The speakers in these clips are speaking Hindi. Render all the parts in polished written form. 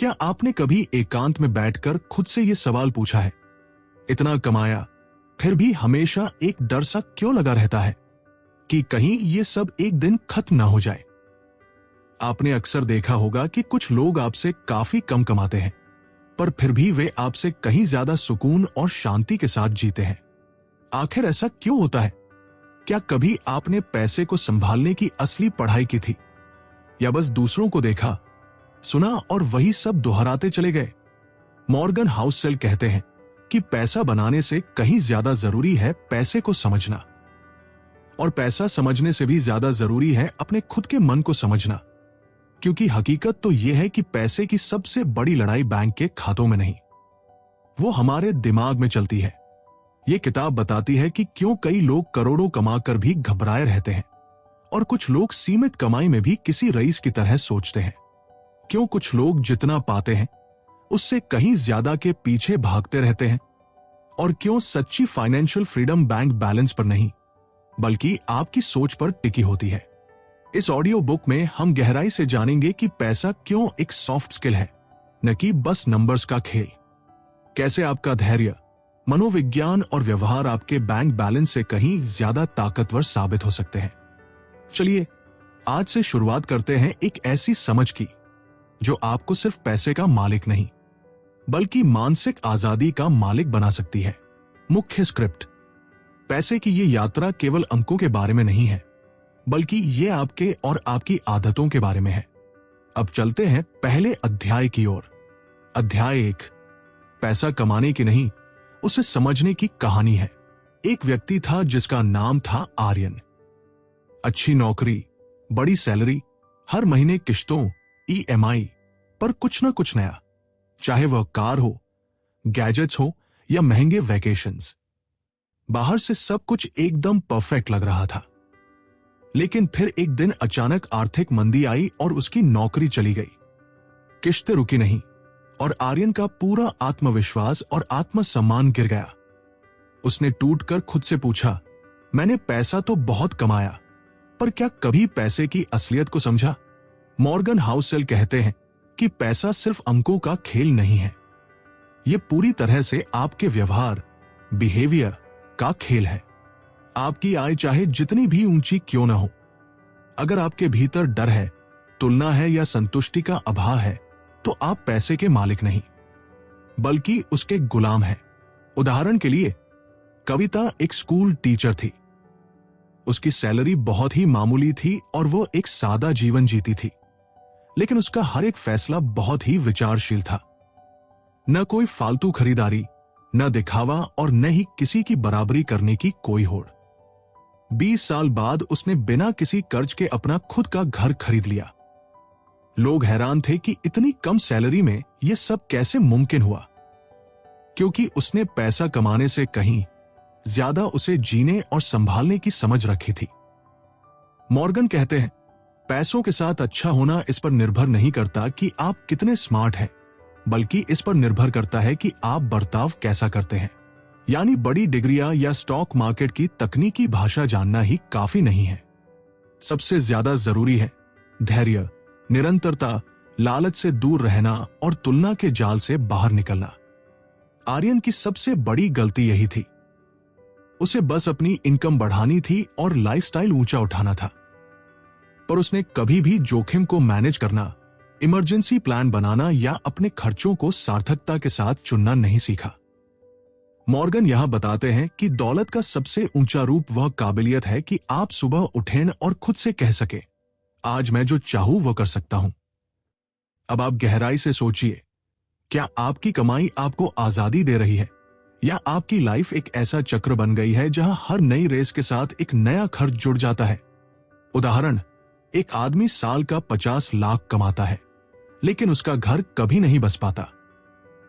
क्या आपने कभी एकांत में बैठकर खुद से ये सवाल पूछा है, इतना कमाया फिर भी हमेशा एक डर सा क्यों लगा रहता है कि कहीं ये सब एक दिन खत्म ना हो जाए? आपने अक्सर देखा होगा कि कुछ लोग आपसे काफी कम कमाते हैं, पर फिर भी वे आपसे कहीं ज्यादा सुकून और शांति के साथ जीते हैं। आखिर ऐसा क्यों होता है? क्या कभी आपने पैसे को संभालने की असली पढ़ाई की थी, या बस दूसरों को देखा, सुना और वही सब दोहराते चले गए? मॉर्गन हाउसेल कहते हैं कि पैसा बनाने से कहीं ज्यादा जरूरी है पैसे को समझना, और पैसा समझने से भी ज्यादा जरूरी है अपने खुद के मन को समझना, क्योंकि हकीकत तो यह है कि पैसे की सबसे बड़ी लड़ाई बैंक के खातों में नहीं, वो हमारे दिमाग में चलती है। ये किताब बताती है कि क्यों कई लोग करोड़ों कमाकर भी घबराए रहते हैं और कुछ लोग सीमित कमाई में भी किसी रईस की तरह सोचते हैं। क्यों कुछ लोग जितना पाते हैं उससे कहीं ज्यादा के पीछे भागते रहते हैं, और क्यों सच्ची फाइनेंशियल फ्रीडम बैंक बैलेंस पर नहीं बल्कि आपकी सोच पर टिकी होती है। इस ऑडियो बुक में हम गहराई से जानेंगे कि पैसा क्यों एक सॉफ्ट स्किल है, न कि बस नंबर्स का खेल। कैसे आपका धैर्य, मनोविज्ञान और व्यवहार आपके बैंक बैलेंस से कहीं ज्यादा ताकतवर साबित हो सकते हैं। चलिए आज से शुरुआत करते हैं एक ऐसी समझ की जो आपको सिर्फ पैसे का मालिक नहीं बल्कि मानसिक आजादी का मालिक बना सकती है। मुख्य स्क्रिप्ट। पैसे की ये यात्रा केवल अंकों के बारे में नहीं है, बल्कि ये आपके और आपकी आदतों के बारे में है। अब चलते हैं पहले अध्याय की ओर। अध्याय 1, पैसा कमाने की नहीं, उसे समझने की कहानी है। एक व्यक्ति था जिसका नाम था आर्यन। अच्छी नौकरी, बड़ी सैलरी, हर महीने किश्तों, EMI पर कुछ ना कुछ नया, चाहे वह कार हो, गैजेट्स हो या महंगे वैकेशंस। बाहर से सब कुछ एकदम परफेक्ट लग रहा था, लेकिन फिर एक दिन अचानक आर्थिक मंदी आई और उसकी नौकरी चली गई। किश्तें रुकी नहीं और आर्यन का पूरा आत्मविश्वास और आत्मसम्मान गिर गया। उसने टूटकर खुद से पूछा, मैंने पैसा तो बहुत कमाया, पर क्या कभी पैसे की असलियत को समझा? मॉर्गन हाउसेल कहते हैं कि पैसा सिर्फ अंकों का खेल नहीं है, यह पूरी तरह से आपके व्यवहार, बिहेवियर का खेल है। आपकी आय चाहे जितनी भी ऊंची क्यों ना हो, अगर आपके भीतर डर है, तुलना है या संतुष्टि का अभाव है, तो आप पैसे के मालिक नहीं बल्कि उसके गुलाम हैं। उदाहरण के लिए, कविता एक स्कूल टीचर थी। उसकी सैलरी बहुत ही मामूली थी और वो एक सादा जीवन जीती थी, लेकिन उसका हर एक फैसला बहुत ही विचारशील था। न कोई फालतू खरीदारी, न दिखावा और न ही किसी की बराबरी करने की कोई होड़। 20 साल बाद उसने बिना किसी कर्ज के अपना खुद का घर खरीद लिया। लोग हैरान थे कि इतनी कम सैलरी में यह सब कैसे मुमकिन हुआ, क्योंकि उसने पैसा कमाने से कहीं ज्यादा उसे जीने और संभालने की समझ रखी थी। मॉर्गन कहते हैं, पैसों के साथ अच्छा होना इस पर निर्भर नहीं करता कि आप कितने स्मार्ट हैं, बल्कि इस पर निर्भर करता है कि आप बर्ताव कैसा करते हैं। यानी बड़ी डिग्रियां या स्टॉक मार्केट की तकनीकी भाषा जानना ही काफी नहीं है। सबसे ज्यादा जरूरी है धैर्य, निरंतरता, लालच से दूर रहना और तुलना के जाल से बाहर निकलना। आर्यन की सबसे बड़ी गलती यही थी। उसे बस अपनी इनकम बढ़ानी थी और लाइफस्टाइल ऊंचा उठाना था, पर उसने कभी भी जोखिम को मैनेज करना, इमरजेंसी प्लान बनाना या अपने खर्चों को सार्थकता के साथ चुनना नहीं सीखा। मॉर्गन यहां बताते हैं कि दौलत का सबसे ऊंचा रूप वह काबिलियत है कि आप सुबह उठें और खुद से कह सके, आज मैं जो चाहूं वो कर सकता हूं। अब आप गहराई से सोचिए, क्या आपकी कमाई आपको आजादी दे रही है, या आपकी लाइफ एक ऐसा चक्र बन गई है जहां हर नई रेस के साथ एक नया खर्च जुड़ जाता है? उदाहरण, एक आदमी साल का 50 लाख कमाता है, लेकिन उसका घर कभी नहीं बस पाता,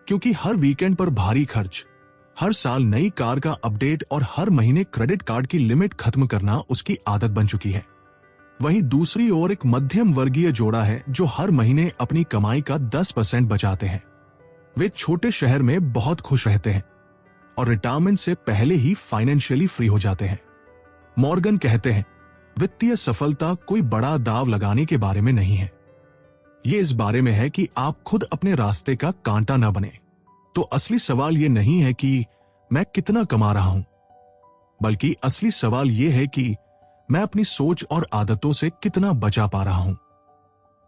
क्योंकि हर वीकेंड पर भारी खर्च, हर साल नई कार का अपडेट और हर महीने क्रेडिट कार्ड की लिमिट खत्म करना उसकी आदत बन चुकी है। वहीं दूसरी ओर एक मध्यम वर्गीय जोड़ा है जो हर महीने अपनी कमाई का 10% बचाते हैं। वे छोटे शहर में बहुत खुश रहते हैं और रिटायरमेंट से पहले ही फाइनेंशियली फ्री हो जाते हैं। मॉर्गन कहते हैं, वित्तीय सफलता कोई बड़ा दाव लगाने के बारे में नहीं है, ये इस बारे में है कि आप खुद अपने रास्ते का कांटा न बने। तो असली सवाल ये नहीं है कि मैं कितना कमा रहा हूं, बल्कि असली सवाल ये है कि मैं अपनी सोच और आदतों से कितना बचा पा रहा हूं।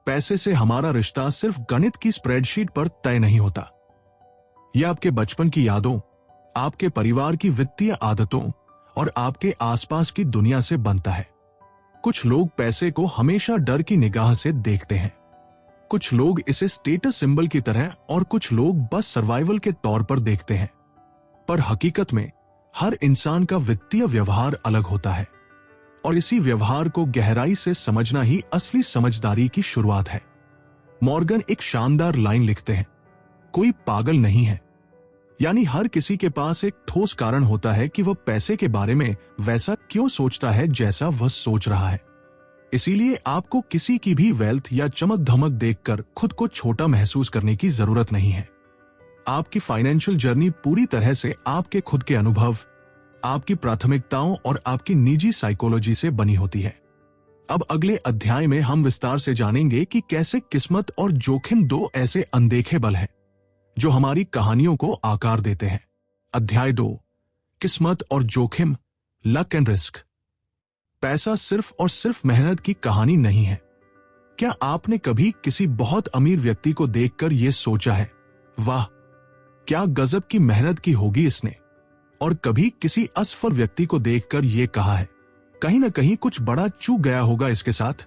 पैसे से हमारा रिश्ता सिर्फ गणित की स्प्रेडशीट पर तय नहीं होता। यह आपके बचपन की यादों, आपके परिवार की वित्तीय आदतों और आपके आसपास की दुनिया से बनता है। कुछ लोग पैसे को हमेशा डर की निगाह से देखते हैं, कुछ लोग इसे स्टेटस सिंबल की तरह और कुछ लोग बस सर्वाइवल के तौर पर देखते हैं। पर हकीकत में हर इंसान का वित्तीय व्यवहार अलग होता है और इसी व्यवहार को गहराई से समझना ही असली समझदारी की शुरुआत है। मॉर्गन एक शानदार लाइन लिखते हैं, कोई पागल नहीं है। यानी हर किसी के पास एक ठोस कारण होता है कि वह पैसे के बारे में वैसा क्यों सोचता है जैसा वह सोच रहा है। इसीलिए आपको किसी की भी वेल्थ या चमक धमक देखकर खुद को छोटा महसूस करने की जरूरत नहीं है। आपकी फाइनेंशियल जर्नी पूरी तरह से आपके खुद के अनुभव, आपकी प्राथमिकताओं और आपकी निजी साइकोलॉजी से बनी होती है। अब अगले अध्याय में हम विस्तार से जानेंगे कि कैसे किस्मत और जोखिम दो ऐसे अनदेखे बल हैं जो हमारी कहानियों को आकार देते हैं। अध्याय 2, किस्मत और जोखिम, लक एंड रिस्क। पैसा सिर्फ और सिर्फ मेहनत की कहानी नहीं है। क्या आपने कभी किसी बहुत अमीर व्यक्ति को देखकर यह सोचा है, वाह क्या गजब की मेहनत की होगी इसने, और कभी किसी असफल व्यक्ति को देखकर यह कहा है, कहीं ना कहीं कुछ बड़ा चूक गया होगा इसके साथ?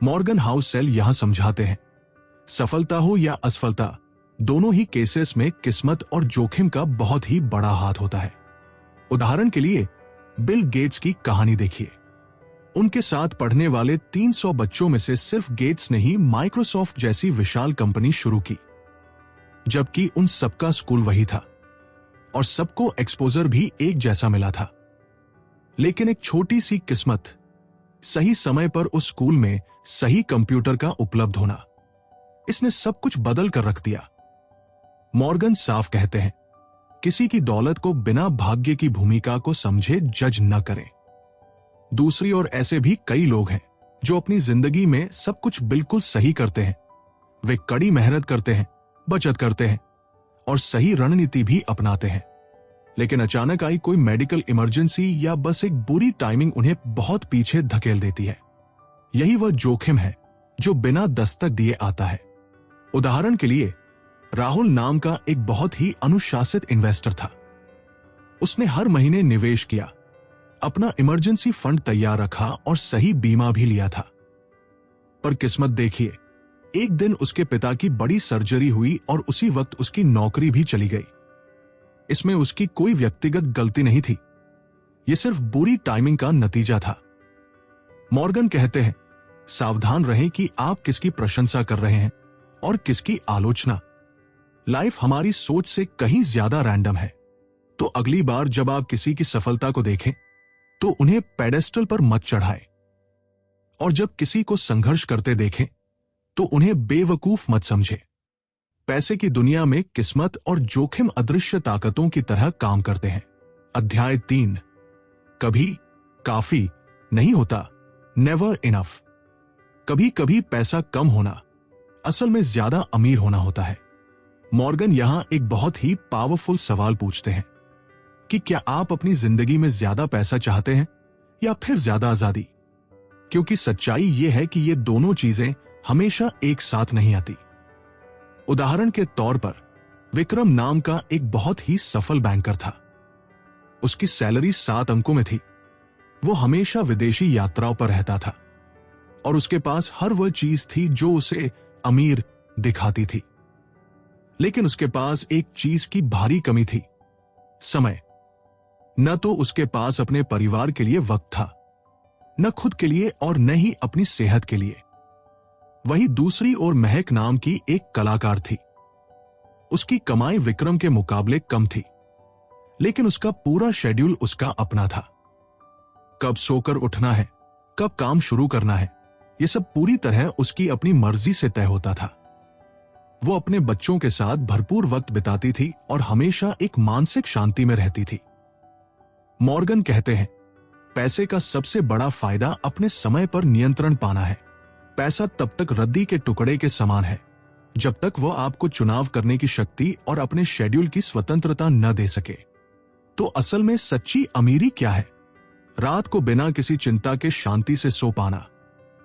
मॉर्गन हाउसेल यहां समझाते हैं, सफलता हो या असफलता, दोनों ही केसेस में किस्मत और जोखिम का बहुत ही बड़ा हाथ होता है। उदाहरण के लिए बिल गेट्स की कहानी देखिए। उनके साथ पढ़ने वाले 300 बच्चों में से सिर्फ गेट्स ने ही माइक्रोसॉफ्ट जैसी विशाल कंपनी शुरू की, जबकि उन सबका स्कूल वही था और सबको एक्सपोजर भी एक जैसा मिला था। लेकिन एक छोटी सी किस्मत, सही समय पर उस स्कूल में सही कंप्यूटर का उपलब्ध होना, इसने सब कुछ बदल कर रख दिया। मॉर्गन साफ कहते हैं, किसी की दौलत को बिना भाग्य की भूमिका को समझे जज न करें। दूसरी ओर ऐसे भी कई लोग हैं जो अपनी जिंदगी में सब कुछ बिल्कुल सही करते हैं। वे कड़ी मेहनत करते हैं, बचत करते हैं और सही रणनीति भी अपनाते हैं, लेकिन अचानक आई कोई मेडिकल इमरजेंसी या बस एक बुरी टाइमिंग उन्हें बहुत पीछे धकेल देती है। यही वह जोखिम है जो बिना दस्तक दिए आता है। उदाहरण के लिए राहुल नाम का एक बहुत ही अनुशासित इन्वेस्टर था। उसने हर महीने निवेश किया, अपना इमरजेंसी फंड तैयार रखा और सही बीमा भी लिया था। पर किस्मत देखिए, एक दिन उसके पिता की बड़ी सर्जरी हुई और उसी वक्त उसकी नौकरी भी चली गई। इसमें उसकी कोई व्यक्तिगत गलती नहीं थी, यह सिर्फ बुरी टाइमिंग का नतीजा था। मॉर्गन कहते हैं, सावधान रहें कि आप किसकी प्रशंसा कर रहे हैं और किसकी आलोचना। लाइफ हमारी सोच से कहीं ज्यादा रैंडम है। तो अगली बार जब आप किसी की सफलता को देखें तो उन्हें पेडेस्टल पर मत चढ़ाएं, और जब किसी को संघर्ष करते देखें तो उन्हें बेवकूफ मत समझें। पैसे की दुनिया में किस्मत और जोखिम अदृश्य ताकतों की तरह काम करते हैं। अध्याय 3, कभी काफी नहीं होता, नेवर इनफ। कभी कभी पैसा कम होना असल में ज्यादा अमीर होना होता है। मॉर्गन यहां एक बहुत ही पावरफुल सवाल पूछते हैं कि क्या आप अपनी जिंदगी में ज्यादा पैसा चाहते हैं या फिर ज्यादा आजादी? क्योंकि सच्चाई यह है कि ये दोनों चीजें हमेशा एक साथ नहीं आती। उदाहरण के तौर पर विक्रम नाम का एक बहुत ही सफल बैंकर था। उसकी सैलरी 7 अंकों में थी। वो हमेशा विदेशी यात्राओं पर रहता था और उसके पास हर वह चीज थी जो उसे अमीर दिखाती थी। लेकिन उसके पास एक चीज की भारी कमी थी, समय। न तो उसके पास अपने परिवार के लिए वक्त था, न खुद के लिए और न ही अपनी सेहत के लिए। वहीं दूसरी ओर महक नाम की एक कलाकार थी। उसकी कमाई विक्रम के मुकाबले कम थी, लेकिन उसका पूरा शेड्यूल उसका अपना था। कब सोकर उठना है, कब काम शुरू करना है, यह सब पूरी तरह उसकी अपनी मर्जी से तय होता था। वो अपने बच्चों के साथ भरपूर वक्त बिताती थी और हमेशा एक मानसिक शांति में रहती थी। मॉर्गन कहते हैं, पैसे का सबसे बड़ा फायदा अपने समय पर नियंत्रण पाना है। पैसा तब तक रद्दी के टुकड़े के समान है जब तक वह आपको चुनाव करने की शक्ति और अपने शेड्यूल की स्वतंत्रता न दे सके। तो असल में सच्ची अमीरी क्या है? रात को बिना किसी चिंता के शांति से सो पाना,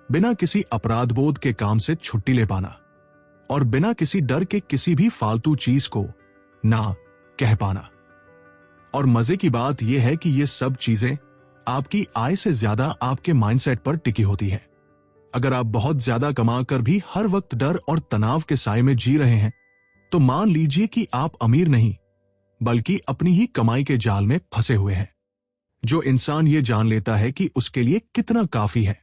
बिना किसी अपराध बोध के काम से छुट्टी ले पाना और बिना किसी डर के किसी भी फालतू चीज को ना कह पाना। और मजे की बात यह है कि ये सब चीजें आपकी आय से ज्यादा आपके माइंडसेट पर टिकी होती है। अगर आप बहुत ज्यादा कमाकर भी हर वक्त डर और तनाव के साए में जी रहे हैं तो मान लीजिए कि आप अमीर नहीं बल्कि अपनी ही कमाई के जाल में फंसे हुए हैं। जो इंसान ये जान लेता है कि उसके लिए कितना काफी है,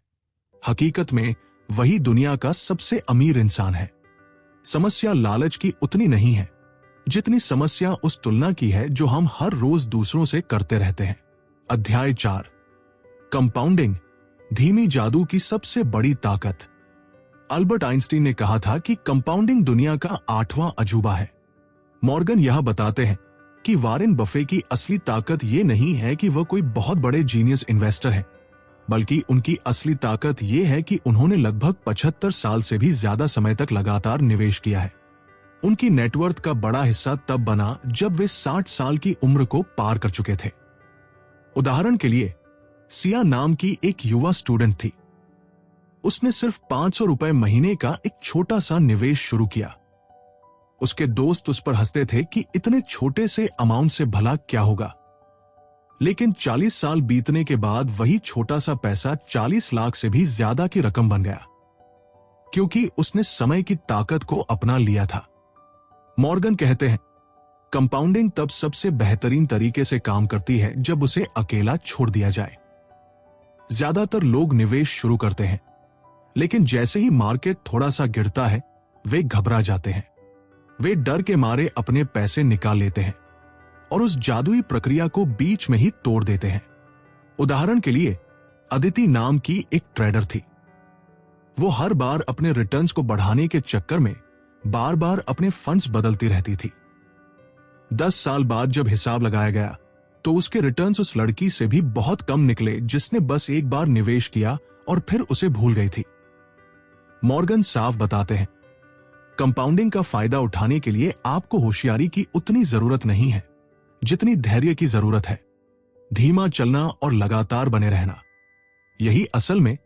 हकीकत में वही दुनिया का सबसे अमीर इंसान है। समस्या लालच की उतनी नहीं है जितनी समस्या उस तुलना की है जो हम हर रोज दूसरों से करते रहते हैं। अध्याय 4, कंपाउंडिंग, धीमी जादू की सबसे बड़ी ताकत। अल्बर्ट आइंस्टीन ने कहा था कि कंपाउंडिंग दुनिया का 8वां अजूबा है। मॉर्गन यह बताते हैं कि वारेन बफे की असली ताकत ये नहीं है कि वह कोई बहुत बड़े जीनियस इन्वेस्टर है, बल्कि उनकी असली ताकत ये है कि उन्होंने लगभग 75 साल से भी ज्यादा समय तक लगातार निवेश किया है। उनकी नेटवर्थ का बड़ा हिस्सा तब बना जब वे 60 साल की उम्र को पार कर चुके थे। उदाहरण के लिए, सिया नाम की एक युवा स्टूडेंट थी। उसने सिर्फ 500 रुपए महीने का एक छोटा सा निवेश शुरू किया। उसके दोस्त उस पर हंसते थे कि इतने छोटे से अमाउंट से भला क्या होगा, लेकिन 40 साल बीतने के बाद वही छोटा सा पैसा 40 लाख से भी ज्यादा की रकम बन गया, क्योंकि उसने समय की ताकत को अपना लिया था। मॉर्गन कहते हैं, कंपाउंडिंग तब सबसे बेहतरीन तरीके से काम करती है जब उसे अकेला छोड़ दिया जाए। ज्यादातर लोग निवेश शुरू करते हैं, लेकिन जैसे ही मार्केट थोड़ा सा गिरता है वे घबरा जाते हैं। वे डर के मारे अपने पैसे निकाल लेते हैं और उस जादुई प्रक्रिया को बीच में ही तोड़ देते हैं। उदाहरण के लिए, अदिति नाम की एक ट्रेडर थी। वो हर बार अपने रिटर्न्स को बढ़ाने के चक्कर में बार बार अपने फंड्स बदलती रहती थी। 10 साल बाद जब हिसाब लगाया गया तो उसके रिटर्न्स उस लड़की से भी बहुत कम निकले जिसने बस एक बार निवेश किया और फिर उसे भूल गई थी। मॉर्गन साफ बताते हैं, कंपाउंडिंग का फायदा उठाने के लिए आपको होशियारी की उतनी जरूरत नहीं है जितनी धैर्य की जरूरत है। धीमा चलना और लगातार बने रहना, यही असल में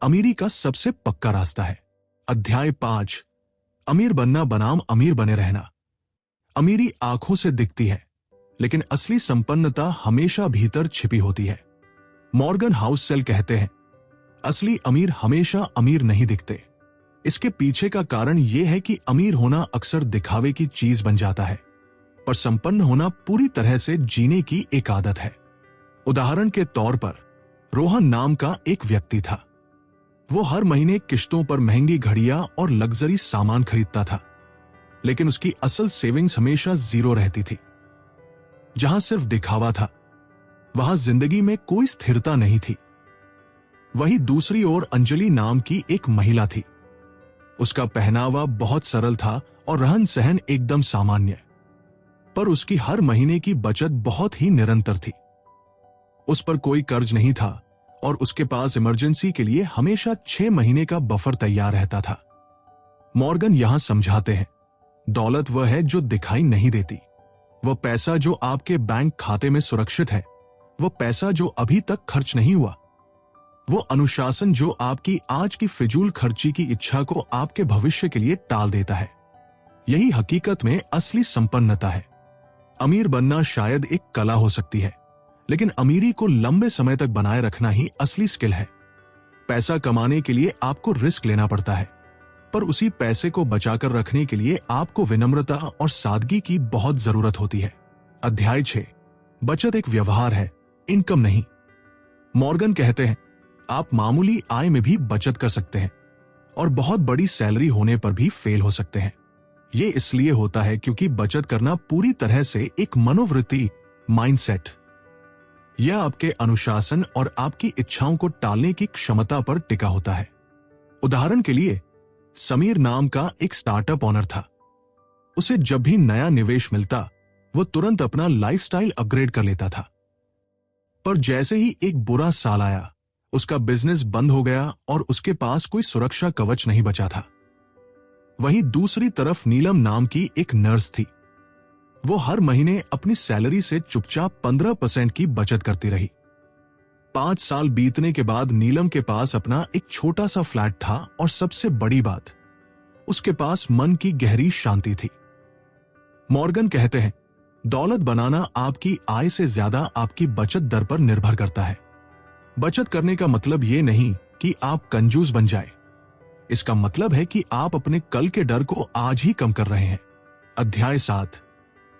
अमीरी का सबसे पक्का रास्ता है। अध्याय 5, अमीर बनना बनाम अमीर बने रहना। अमीरी आंखों से दिखती है, लेकिन असली संपन्नता हमेशा भीतर छिपी होती है। मॉर्गन हाउससेल कहते हैं, असली अमीर हमेशा अमीर नहीं दिखते। इसके पीछे का कारण यह है कि अमीर होना अक्सर दिखावे की चीज बन जाता है, पर संपन्न होना पूरी तरह से जीने की एक आदत है। उदाहरण के तौर पर, रोहन नाम का एक व्यक्ति था। वो हर महीने किश्तों पर महंगी घड़ियां और लग्जरी सामान खरीदता था, लेकिन उसकी असल सेविंग्स हमेशा जीरो रहती थी। जहां सिर्फ दिखावा था, वहां जिंदगी में कोई स्थिरता नहीं थी। वही दूसरी ओर अंजलि नाम की एक महिला थी। उसका पहनावा बहुत सरल था और रहन सहन एकदम सामान्य, पर उसकी हर महीने की बचत बहुत ही निरंतर थी। उस पर कोई कर्ज नहीं था और उसके पास इमरजेंसी के लिए हमेशा 6 महीने का बफर तैयार रहता था। मॉर्गन यहां समझाते हैं, दौलत वह है जो दिखाई नहीं देती। वह पैसा जो आपके बैंक खाते में सुरक्षित है, वह पैसा जो अभी तक खर्च नहीं हुआ, वो अनुशासन जो आपकी आज की फिजूल खर्ची की इच्छा को आपके भविष्य के लिए टाल देता है, यही हकीकत में असली संपन्नता है। अमीर बनना शायद एक कला हो सकती है, लेकिन अमीरी को लंबे समय तक बनाए रखना ही असली स्किल है। पैसा कमाने के लिए आपको रिस्क लेना पड़ता है, पर उसी पैसे को बचाकर रखने के लिए आपको विनम्रता और सादगी की बहुत जरूरत होती है। अध्याय 6, बचत एक व्यवहार है, इनकम नहीं। मॉर्गन कहते हैं, आप मामूली आय में भी बचत कर सकते हैं और बहुत बड़ी सैलरी होने पर भी फेल हो सकते हैं। ये इसलिए होता है क्योंकि बचत करना पूरी तरह से एक मनोवृत्ति, माइंडसेट, यह आपके अनुशासन और आपकी इच्छाओं को टालने की क्षमता पर टिका होता है। उदाहरण के लिए, समीर नाम का एक स्टार्टअप ओनर था। उसे जब भी नया निवेश मिलता वो तुरंत अपना लाइफस्टाइल अपग्रेड कर लेता था, पर जैसे ही एक बुरा साल आया उसका बिजनेस बंद हो गया और उसके पास कोई सुरक्षा कवच नहीं बचा था। वहीं दूसरी तरफ नीलम नाम की एक नर्स थी। वो हर महीने अपनी सैलरी से चुपचाप 15% की बचत करती रही। 5 साल बीतने के बाद नीलम के पास अपना एक छोटा सा फ्लैट था और सबसे बड़ी बात, उसके पास मन की गहरी शांति थी। मॉर्गन कहते हैं, दौलत बनाना आपकी आय से ज्यादा आपकी बचत दर पर निर्भर करता है। बचत करने का मतलब यह नहीं कि आप कंजूस बन जाए। इसका मतलब है कि आप अपने कल के डर को आज ही कम कर रहे हैं। अध्याय 7,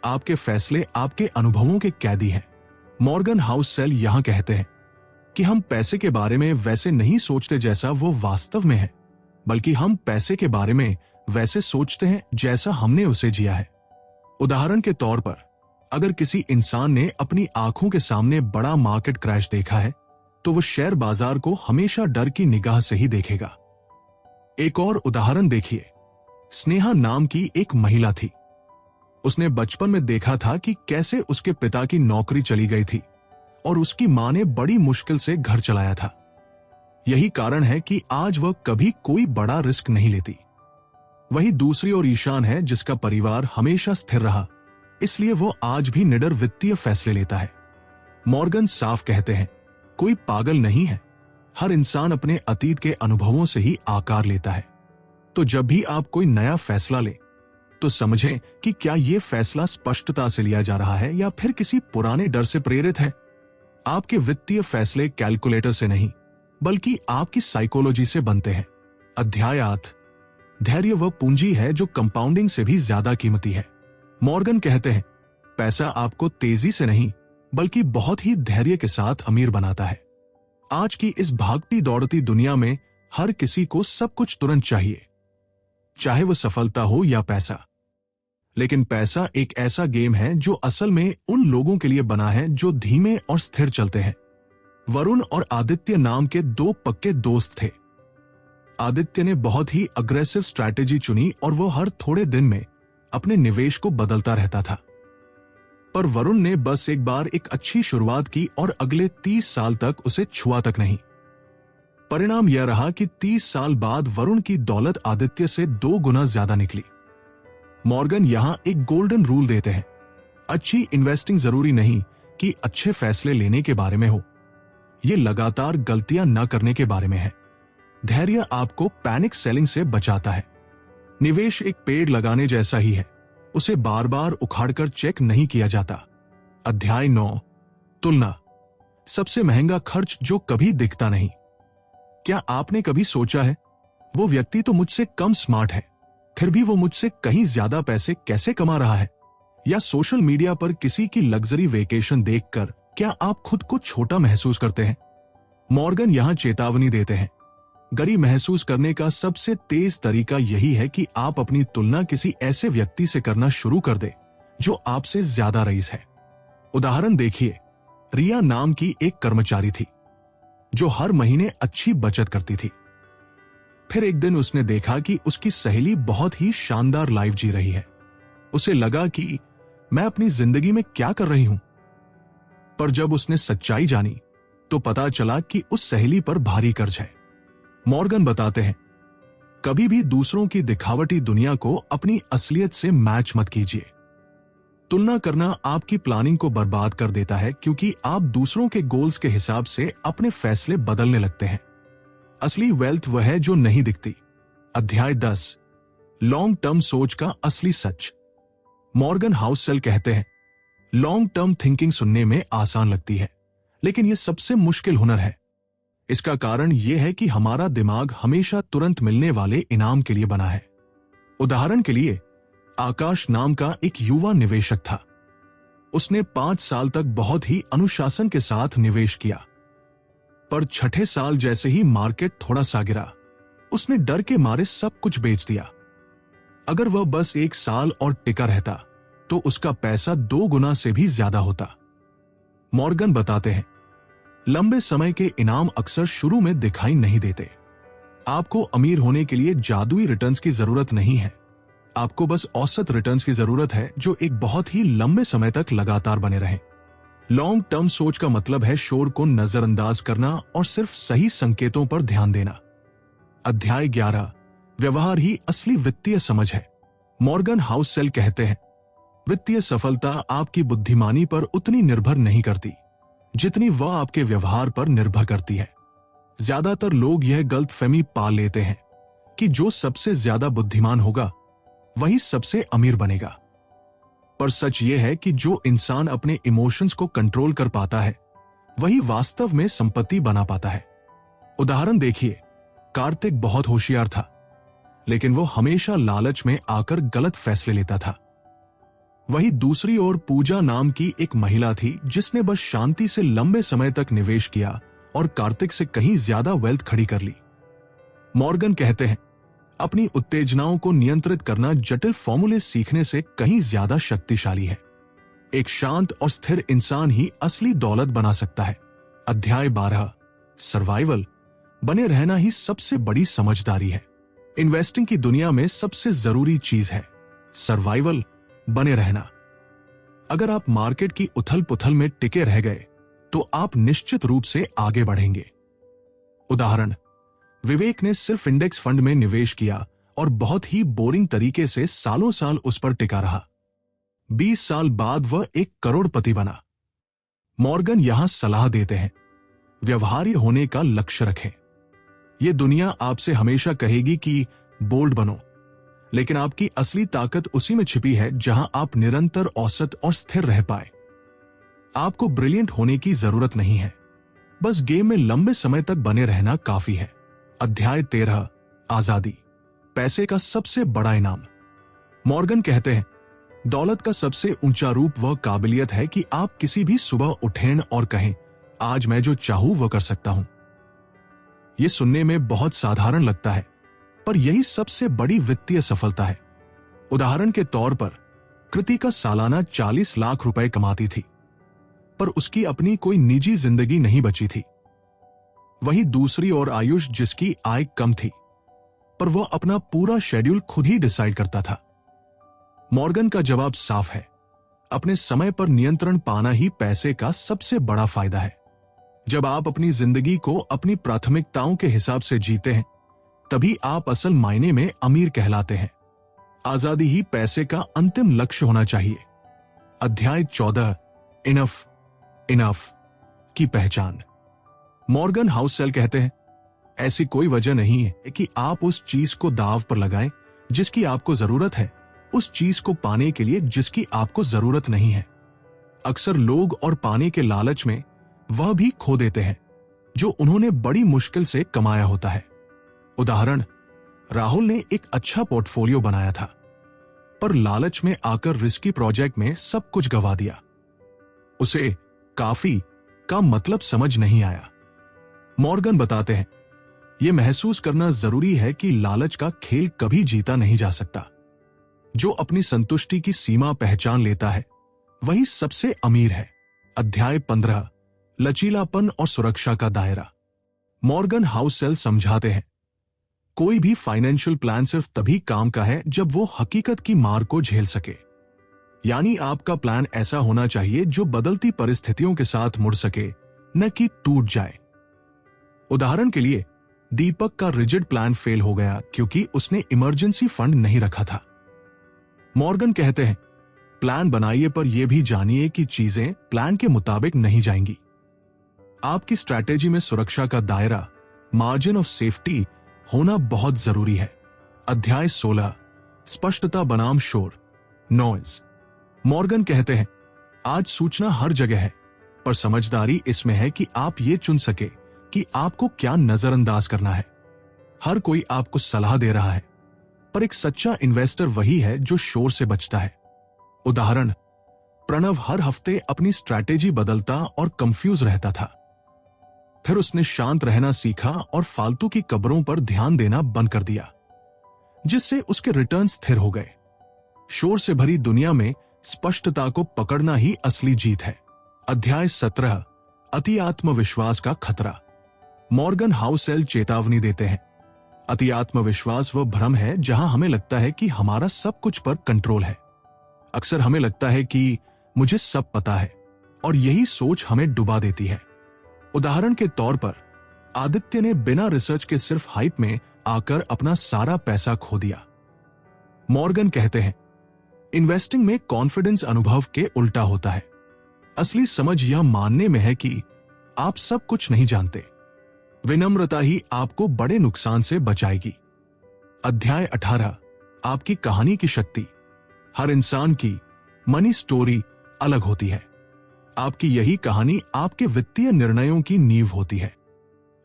आपके फैसले आपके अनुभवों के कैदी हैं। मॉर्गन हाउससेल यहां कहते हैं कि हम पैसे के बारे में वैसे नहीं सोचते जैसा वो वास्तव में है, बल्कि हम पैसे के बारे में वैसे सोचते हैं जैसा हमने उसे जिया है। उदाहरण के तौर पर, अगर किसी इंसान ने अपनी आंखों के सामने बड़ा मार्केट क्रैश देखा है, तो वो शेयर बाजार को हमेशा डर की निगाह से ही देखेगा। एक और उदाहरण देखिए। स्नेहा नाम की एक महिला थी। उसने बचपन में देखा था कि कैसे उसके पिता की नौकरी चली गई थी और उसकी मां ने बड़ी मुश्किल से घर चलाया था। यही कारण है कि आज वह कभी कोई बड़ा रिस्क नहीं लेती। वही दूसरी ओर ईशान है, जिसका परिवार हमेशा स्थिर रहा, इसलिए वो आज भी निडर वित्तीय फैसले लेता है। मॉर्गन साफ कहते हैं, कोई पागल नहीं है। हर इंसान अपने अतीत के अनुभवों से ही आकार लेता है। तो जब भी आप कोई नया फैसला ले, तो समझें कि क्या यह फैसला स्पष्टता से लिया जा रहा है या फिर किसी पुराने डर से प्रेरित है। आपके वित्तीय फैसले कैलकुलेटर से नहीं, बल्कि आपकी साइकोलॉजी से बनते हैं। अध्याय 8, धैर्य वह पूंजी है जो कंपाउंडिंग से भी ज्यादा कीमती है। मॉर्गन कहते हैं, पैसा आपको तेजी से नहीं, बल्कि बहुत ही धैर्य के साथ अमीर बनाता है। आज की इस भागती दौड़ती दुनिया में हर किसी को सब कुछ तुरंत चाहिए, चाहे वो सफलता हो या पैसा। लेकिन पैसा एक ऐसा गेम है जो असल में उन लोगों के लिए बना है जो धीमे और स्थिर चलते हैं। वरुण और आदित्य नाम के 2 पक्के दोस्त थे। आदित्य ने बहुत ही अग्रेसिव स्ट्रैटेजी चुनी और वो हर थोड़े दिन में अपने निवेश को बदलता रहता था। पर वरुण ने बस एक बार एक अच्छी शुरुआत की और अगले 30 साल तक उसे छुआ तक नहीं। परिणाम यह रहा कि 30 साल बाद वरुण की दौलत आदित्य से 2 गुना ज्यादा निकली। मॉर्गन यहां एक गोल्डन रूल देते हैं, अच्छी इन्वेस्टिंग जरूरी नहीं कि अच्छे फैसले लेने के बारे में हो, यह लगातार गलतियां न करने के बारे में है। धैर्य आपको पैनिक सेलिंग से बचाता है। निवेश एक पेड़ लगाने जैसा ही है, उसे बार बार उखाड़कर चेक नहीं किया जाता। अध्याय 9, तुलना, सबसे महंगा खर्च जो कभी दिखता नहीं। क्या आपने कभी सोचा है, वो व्यक्ति तो मुझसे कम स्मार्ट है, फिर भी वो मुझसे कहीं ज्यादा पैसे कैसे कमा रहा है? या सोशल मीडिया पर किसी की लग्जरी वेकेशन देखकर क्या आप खुद को छोटा महसूस करते हैं? मॉर्गन यहां चेतावनी देते हैं, गरीब महसूस करने का सबसे तेज तरीका यही है कि आप अपनी तुलना किसी ऐसे व्यक्ति से करना शुरू कर दे जो आपसे ज्यादा रईस है। उदाहरण देखिए, रिया नाम की एक कर्मचारी थी जो हर महीने अच्छी बचत करती थी। फिर एक दिन उसने देखा कि उसकी सहेली बहुत ही शानदार लाइफ जी रही है। उसे लगा कि मैं अपनी जिंदगी में क्या कर रही हूं। पर जब उसने सच्चाई जानी तो पता चला कि उस सहेली पर भारी कर्ज है। मॉर्गन बताते हैं, कभी भी दूसरों की दिखावटी दुनिया को अपनी असलियत से मैच मत कीजिए। तुलना करना आपकी प्लानिंग को बर्बाद कर देता है, क्योंकि आप दूसरों के गोल्स के हिसाब से अपने फैसले बदलने लगते हैं। असली वेल्थ वह है जो नहीं दिखती। अध्याय 10, लॉन्ग टर्म सोच का असली सच। मॉर्गन हाउससेल कहते हैं, लॉन्ग टर्म थिंकिंग सुनने में आसान लगती है, लेकिन यह सबसे मुश्किल हुनर है। इसका कारण यह है कि हमारा दिमाग हमेशा तुरंत मिलने वाले इनाम के लिए बना है। उदाहरण के लिए, आकाश नाम का एक युवा निवेशक था। उसने 5 साल तक बहुत ही अनुशासन के साथ निवेश किया, पर 6ठे साल जैसे ही मार्केट थोड़ा सा गिरा, उसने डर के मारे सब कुछ बेच दिया। अगर वह बस 1 साल और टिका रहता तो उसका पैसा 2 गुना से भी ज्यादा होता। मॉर्गन बताते हैं, लंबे समय के इनाम अक्सर शुरू में दिखाई नहीं देते। आपको अमीर होने के लिए जादुई रिटर्न्स की जरूरत नहीं है, आपको बस औसत रिटर्न्स की जरूरत है जो एक बहुत ही लंबे समय तक लगातार बने रहें। लॉन्ग टर्म सोच का मतलब है शोर को नजरअंदाज करना और सिर्फ सही संकेतों पर ध्यान देना। अध्याय 11, व्यवहार ही असली वित्तीय समझ है। मॉर्गन हाउसेल कहते हैं, वित्तीय सफलता आपकी बुद्धिमानी पर उतनी निर्भर नहीं करती जितनी वह आपके व्यवहार पर निर्भर करती है। ज्यादातर लोग यह गलतफहमी पाल लेते हैं कि जो सबसे ज्यादा बुद्धिमान होगा वही सबसे अमीर बनेगा। पर सच यह है कि जो इंसान अपने इमोशंस को कंट्रोल कर पाता है वही वास्तव में संपत्ति बना पाता है। उदाहरण देखिए, कार्तिक बहुत होशियार था, लेकिन वो हमेशा लालच में आकर गलत फैसले लेता था। वही दूसरी ओर पूजा नाम की एक महिला थी जिसने बस शांति से लंबे समय तक निवेश किया और कार्तिक से कहीं ज्यादा वेल्थ खड़ी कर ली। मॉर्गन कहते हैं, अपनी उत्तेजनाओं को नियंत्रित करना जटिल फॉर्मूले सीखने से कहीं ज्यादा शक्तिशाली है। एक शांत और स्थिर इंसान ही असली दौलत बना सकता है। अध्याय 12, सर्वाइवल, बने रहना ही सबसे बड़ी समझदारी है। इन्वेस्टिंग की दुनिया में सबसे जरूरी चीज है सर्वाइवल, बने रहना। अगर आप मार्केट की उथल पुथल में टिके रह गए तो आप निश्चित रूप से आगे बढ़ेंगे। उदाहरण, विवेक ने सिर्फ इंडेक्स फंड में निवेश किया और बहुत ही बोरिंग तरीके से सालों साल उस पर टिका रहा। 20 साल बाद वह 1 करोड़पति बना। मॉर्गन यहां सलाह देते हैं, व्यवहार्य होने का लक्ष्य रखें। यह दुनिया आपसे हमेशा कहेगी कि बोल्ड बनो, लेकिन आपकी असली ताकत उसी में छिपी है जहां आप निरंतर औसत और स्थिर रह पाए। आपको ब्रिलियंट होने की जरूरत नहीं है, बस गेम में लंबे समय तक बने रहना काफी है। अध्याय 13, आजादी, पैसे का सबसे बड़ा इनाम। मॉर्गन कहते हैं, दौलत का सबसे ऊंचा रूप वह काबिलियत है कि आप किसी भी सुबह उठें और कहें, आज मैं जो चाहूं वह कर सकता हूं। यह सुनने में बहुत साधारण लगता है, पर यही सबसे बड़ी वित्तीय सफलता है। उदाहरण के तौर पर, कृतिका सालाना 40 लाख रुपए कमाती थी, पर उसकी अपनी कोई निजी जिंदगी नहीं बची थी। वहीं दूसरी ओर आयुष, जिसकी आय कम थी, पर वह अपना पूरा शेड्यूल खुद ही डिसाइड करता था। मॉर्गन का जवाब साफ है, अपने समय पर नियंत्रण पाना ही पैसे का सबसे बड़ा फायदा है। जब आप अपनी जिंदगी को अपनी प्राथमिकताओं के हिसाब से जीते हैं, तभी आप असल मायने में अमीर कहलाते हैं। आजादी ही पैसे का अंतिम लक्ष्य होना चाहिए। अध्याय 14, इनफ की पहचान। मॉर्गन हाउसेल कहते हैं, ऐसी कोई वजह नहीं है कि आप उस चीज को दांव पर लगाएं जिसकी आपको जरूरत है, उस चीज को पाने के लिए जिसकी आपको जरूरत नहीं है। अक्सर लोग और पाने के लालच में वह भी खो देते हैं जो उन्होंने बड़ी मुश्किल से कमाया होता है। उदाहरण, राहुल ने एक अच्छा पोर्टफोलियो बनाया था, पर लालच में आकर रिस्की प्रोजेक्ट में सब कुछ गंवा दिया। उसे काफी का मतलब समझ नहीं आया। मॉर्गन बताते हैं, यह महसूस करना जरूरी है कि लालच का खेल कभी जीता नहीं जा सकता। जो अपनी संतुष्टि की सीमा पहचान लेता है वही सबसे अमीर है। अध्याय 15, लचीलापन और सुरक्षा का दायरा। मॉर्गन हाउसेल समझाते हैं, कोई भी फाइनेंशियल प्लान सिर्फ तभी काम का है जब वो हकीकत की मार को झेल सके। यानी आपका प्लान ऐसा होना चाहिए जो बदलती परिस्थितियों के साथ मुड़ सके, न कि टूट जाए। उदाहरण के लिए, दीपक का रिजिड प्लान फेल हो गया क्योंकि उसने इमरजेंसी फंड नहीं रखा था। मॉर्गन कहते हैं, प्लान बनाइए पर यह भी जानिए कि चीजें प्लान के मुताबिक नहीं जाएंगी। आपकी स्ट्रैटेजी में सुरक्षा का दायरा, मार्जिन ऑफ सेफ्टी होना बहुत जरूरी है। अध्याय 16, स्पष्टता बनाम शोर, नॉइज। मॉर्गन कहते हैं, आज सूचना हर जगह है, पर समझदारी इसमें है कि आप ये चुन सके कि आपको क्या नजरअंदाज करना है। हर कोई आपको सलाह दे रहा है, पर एक सच्चा इन्वेस्टर वही है जो शोर से बचता है। उदाहरण, प्रणव हर हफ्ते अपनी स्ट्रैटेजी बदलता और कंफ्यूज रहता था। फिर उसने शांत रहना सीखा और फालतू की खबरों पर ध्यान देना बंद कर दिया, जिससे उसके रिटर्न स्थिर हो गए। शोर से भरी दुनिया में स्पष्टता को पकड़ना ही असली जीत है। अध्याय 17, अति आत्मविश्वास का खतरा। मॉर्गन हाउसेल चेतावनी देते हैं, अति आत्मविश्वास वह भ्रम है जहां हमें लगता है कि हमारा सब कुछ पर कंट्रोल है। अक्सर हमें लगता है कि मुझे सब पता है और यही सोच हमें डुबा देती है। उदाहरण के तौर पर आदित्य ने बिना रिसर्च के सिर्फ हाइप में आकर अपना सारा पैसा खो दिया। मॉर्गन कहते हैं, इन्वेस्टिंग में कॉन्फिडेंस अनुभव के उल्टा होता है। असली समझ यह मानने में है कि आप सब कुछ नहीं जानते। विनम्रता ही आपको बड़े नुकसान से बचाएगी। अध्याय 18, आपकी कहानी की शक्ति। हर इंसान की मनी स्टोरी अलग होती है। आपकी यही कहानी आपके वित्तीय निर्णयों की नींव होती है।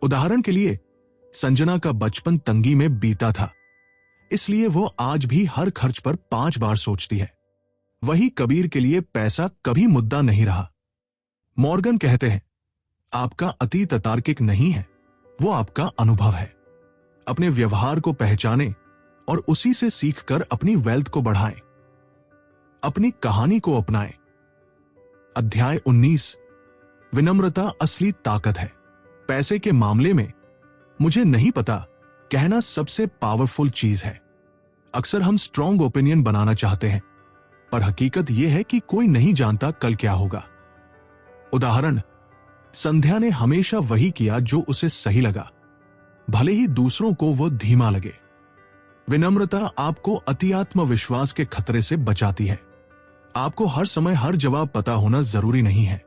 उदाहरण के लिए, संजना का बचपन तंगी में बीता था, इसलिए वो आज भी हर खर्च पर 5 बार सोचती है। वही कबीर के लिए पैसा कभी मुद्दा नहीं रहा। मॉर्गन कहते हैं, आपका अतीत अतार्किक नहीं है, वो आपका अनुभव है। अपने व्यवहार को पहचानें और उसी से सीखकर अपनी वेल्थ को बढ़ाएं। अपनी कहानी को अपनाएं। अध्याय 19, विनम्रता असली ताकत है। पैसे के मामले में मुझे नहीं पता कहना सबसे पावरफुल चीज है। अक्सर हम स्ट्रॉन्ग ओपिनियन बनाना चाहते हैं, पर हकीकत यह है कि कोई नहीं जानता कल क्या होगा। उदाहरण, संध्या ने हमेशा वही किया जो उसे सही लगा, भले ही दूसरों को वो धीमा लगे। विनम्रता आपको अति आत्मविश्वास के खतरे से बचाती है। आपको हर समय हर जवाब पता होना जरूरी नहीं है,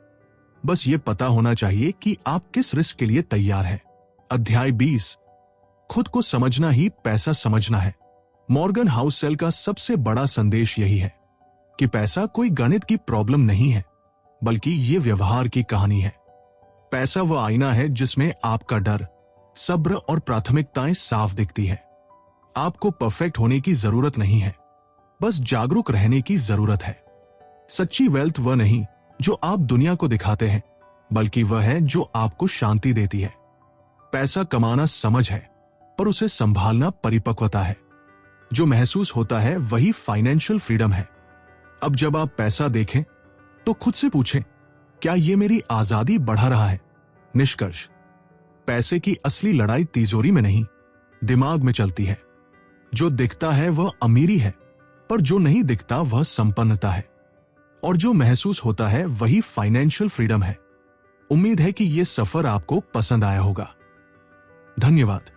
बस ये पता होना चाहिए कि आप किस रिस्क के लिए तैयार हैं। अध्याय 20, खुद को समझना ही पैसा समझना है। मॉर्गन हाउसेल का सबसे बड़ा संदेश यही है कि पैसा कोई गणित की प्रॉब्लम नहीं है, बल्कि ये व्यवहार की कहानी है। पैसा वह आईना है जिसमें आपका डर, सब्र और प्राथमिकताएं साफ दिखती है। आपको परफेक्ट होने की जरूरत नहीं है, बस जागरूक रहने की जरूरत है। सच्ची वेल्थ वह नहीं जो आप दुनिया को दिखाते हैं, बल्कि वह है जो आपको शांति देती है। पैसा कमाना समझ है, पर उसे संभालना परिपक्वता है। जो महसूस होता है वही फाइनेंशियल फ्रीडम है। अब जब आप पैसा देखें तो खुद से पूछें, क्या यह मेरी आजादी बढ़ा रहा है? निष्कर्ष, पैसे की असली लड़ाई तिजोरी में नहीं, दिमाग में चलती है। जो दिखता है वह अमीरी है, पर जो नहीं दिखता वह संपन्नता है। और जो महसूस होता है वही फाइनेंशियल फ्रीडम है। उम्मीद है कि यह सफर आपको पसंद आया होगा। धन्यवाद।